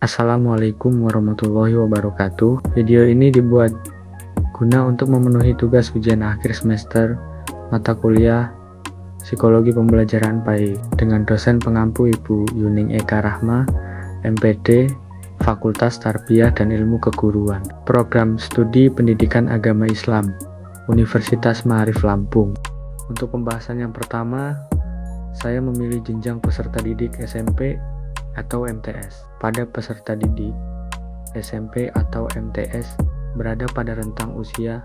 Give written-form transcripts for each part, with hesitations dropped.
Assalamualaikum warahmatullahi wabarakatuh. Video ini dibuat guna untuk memenuhi tugas ujian akhir semester mata kuliah Psikologi Pembelajaran PAI dengan dosen pengampu Ibu Yuning Eka Rahma, MPD, Fakultas Tarbiyah dan Ilmu Keguruan, Program Studi Pendidikan Agama Islam, Universitas Ma'arif Lampung. Untuk pembahasan yang pertama, saya memilih jenjang peserta didik SMP atau MTS. Pada peserta didik SMP atau MTS berada pada rentang usia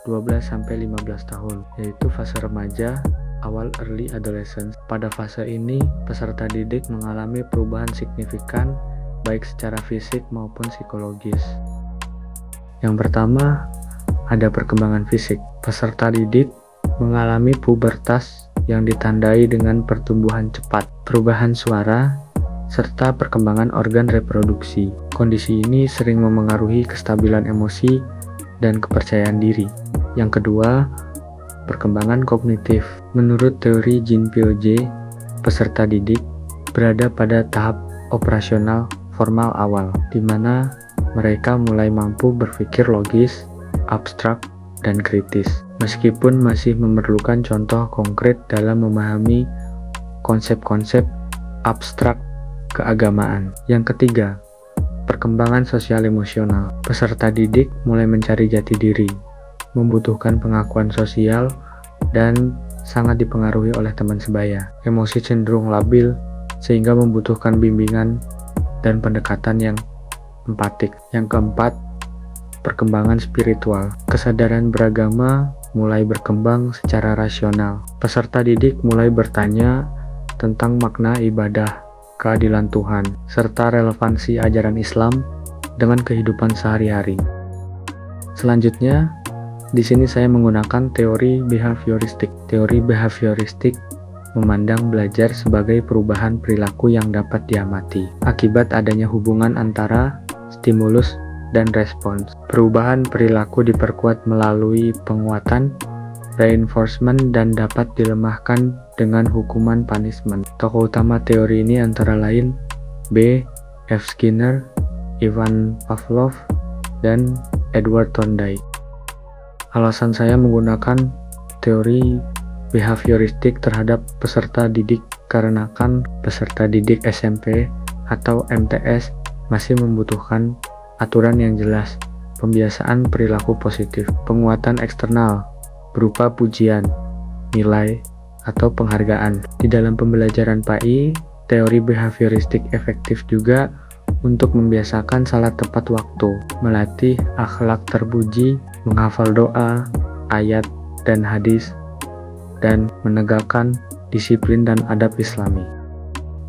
12-15 tahun, yaitu fase remaja, awal early adolescence. Pada fase ini, peserta didik mengalami perubahan signifikan baik secara fisik maupun psikologis. Yang pertama, ada perkembangan fisik. Peserta didik mengalami pubertas yang ditandai dengan pertumbuhan cepat, perubahan suara, serta perkembangan organ reproduksi. Kondisi ini sering memengaruhi kestabilan emosi dan kepercayaan diri. Yang kedua, perkembangan kognitif. Menurut teori Jean Piaget, peserta didik berada pada tahap operasional formal awal, di mana mereka mulai mampu berpikir logis, abstrak, dan kritis, meskipun masih memerlukan contoh konkret dalam memahami konsep-konsep abstrak keagamaan. Yang ketiga, perkembangan sosial emosional. Peserta didik mulai mencari jati diri, membutuhkan pengakuan sosial, dan sangat dipengaruhi oleh teman sebaya. Emosi cenderung labil sehingga membutuhkan bimbingan dan pendekatan yang empatik. Yang keempat, perkembangan spiritual. Kesadaran beragama mulai berkembang secara rasional. Peserta didik mulai bertanya tentang makna ibadah, keadilan Tuhan, serta relevansi ajaran Islam dengan kehidupan sehari-hari. Selanjutnya, di sini saya menggunakan teori behavioristik. Teori behavioristik memandang belajar sebagai perubahan perilaku yang dapat diamati akibat adanya hubungan antara stimulus dan respons. Perubahan perilaku diperkuat melalui penguatan, reinforcement, dan dapat dilemahkan dengan hukuman punishment. Tokoh utama teori ini antara lain B. F. Skinner, Ivan Pavlov, dan Edward Thorndike. Alasan saya menggunakan teori behavioristik terhadap peserta didik karena peserta didik SMP atau MTS masih membutuhkan aturan yang jelas, pembiasaan perilaku positif, penguatan eksternal berupa pujian, nilai, atau penghargaan. Di dalam pembelajaran PAI, teori behavioristik efektif juga untuk membiasakan salat tepat waktu, melatih akhlak terpuji, menghafal doa, ayat, dan hadis, dan menegakkan disiplin dan adab Islami.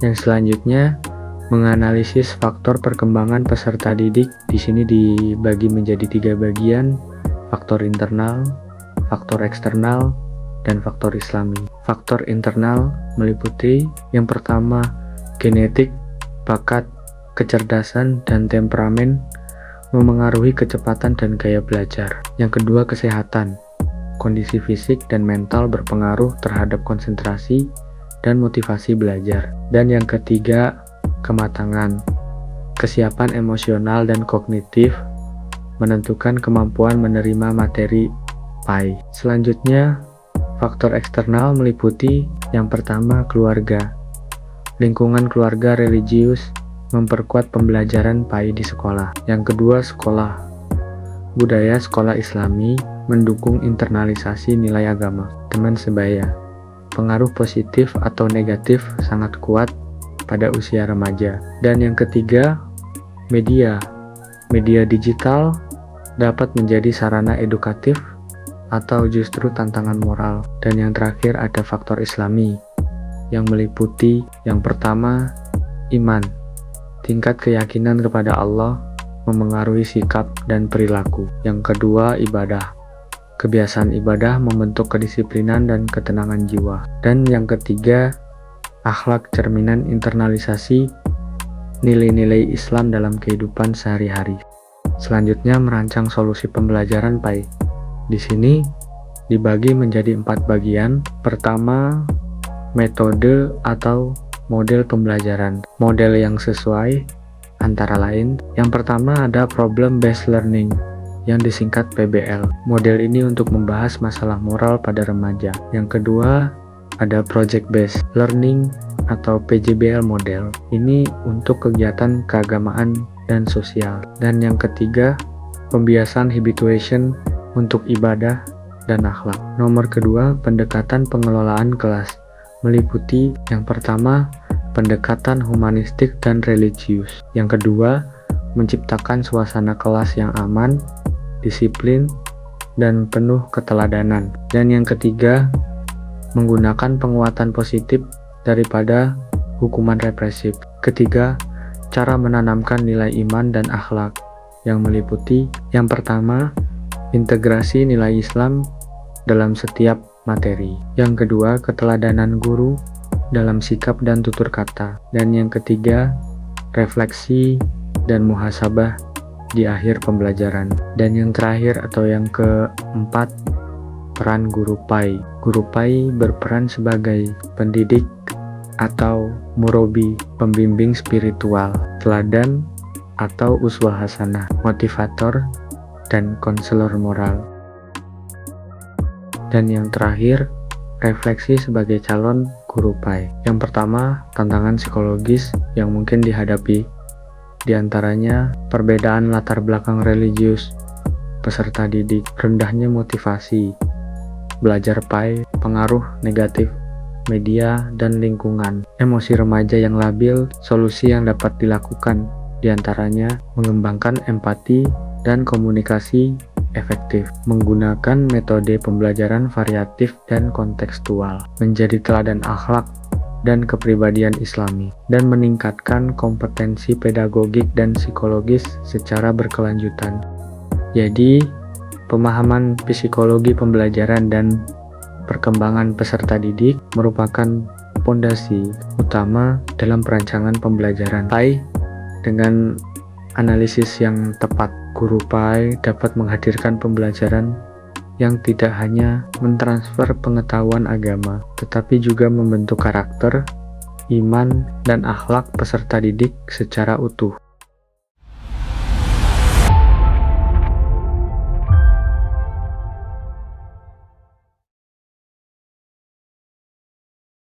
Yang selanjutnya, menganalisis faktor perkembangan peserta didik. Di sini dibagi menjadi 3 bagian: faktor internal, faktor eksternal, dan faktor Islami. Faktor internal meliputi yang pertama, genetik, bakat, kecerdasan, dan temperamen memengaruhi kecepatan dan gaya belajar. Yang kedua, kesehatan. Kondisi fisik dan mental berpengaruh terhadap konsentrasi dan motivasi belajar. Dan yang ketiga, kematangan. Kesiapan emosional dan kognitif menentukan kemampuan menerima materi PAI. Selanjutnya, faktor eksternal meliputi yang pertama, keluarga. Lingkungan keluarga religius memperkuat pembelajaran PAI di sekolah. Yang kedua, sekolah. Budaya sekolah Islami mendukung internalisasi nilai agama. Teman sebaya. Pengaruh positif atau negatif sangat kuat pada usia remaja. Dan yang ketiga, media. Media digital dapat menjadi sarana edukatif atau justru tantangan moral. Dan yang terakhir ada faktor Islami yang meliputi yang pertama, iman. Tingkat keyakinan kepada Allah memengaruhi sikap dan perilaku. Yang kedua, ibadah. Kebiasaan ibadah membentuk kedisiplinan dan ketenangan jiwa. Dan yang ketiga, akhlak cerminan internalisasi nilai-nilai Islam dalam kehidupan sehari-hari. Selanjutnya, merancang solusi pembelajaran PAI. Di sini dibagi menjadi 4 bagian. Pertama, metode atau model pembelajaran. Model yang sesuai antara lain. Yang pertama ada Problem Based Learning yang disingkat PBL. Model ini untuk membahas masalah moral pada remaja. Yang kedua ada Project Based Learning atau PJBL model. Ini untuk kegiatan keagamaan dan sosial. Dan yang ketiga pembiasan habituation untuk ibadah dan akhlak. Nomor kedua pendekatan pengelolaan kelas meliputi yang pertama pendekatan humanistik dan religius. Yang kedua menciptakan suasana kelas yang aman, disiplin, dan penuh keteladanan. Dan yang ketiga, menggunakan penguatan positif daripada hukuman represif. Ketiga, cara menanamkan nilai iman dan akhlak yang meliputi yang pertama, integrasi nilai Islam dalam setiap materi. Yang kedua, keteladanan guru dalam sikap dan tutur kata. Dan yang ketiga, refleksi dan muhasabah di akhir pembelajaran. Dan yang terakhir atau yang keempat, peran guru PAI. Guru PAI berperan sebagai pendidik atau murabi, pembimbing spiritual, teladan atau uswah hasanah, motivator, dan konselor moral. Dan yang terakhir, refleksi sebagai calon guru PAI. Yang pertama, tantangan psikologis yang mungkin dihadapi. Di antaranya perbedaan latar belakang religius peserta didik, rendahnya motivasi, belajar PAI, pengaruh negatif media dan lingkungan, emosi remaja yang labil. Solusi yang dapat dilakukan di antaranya mengembangkan empati dan komunikasi efektif, menggunakan metode pembelajaran variatif dan kontekstual, menjadi teladan akhlak dan kepribadian Islami, dan meningkatkan kompetensi pedagogik dan psikologis secara berkelanjutan. Jadi, pemahaman psikologi pembelajaran dan perkembangan peserta didik merupakan fondasi utama dalam perancangan pembelajaran. PAI dengan analisis yang tepat, guru PAI dapat menghadirkan pembelajaran yang tidak hanya mentransfer pengetahuan agama, tetapi juga membentuk karakter, iman, dan akhlak peserta didik secara utuh.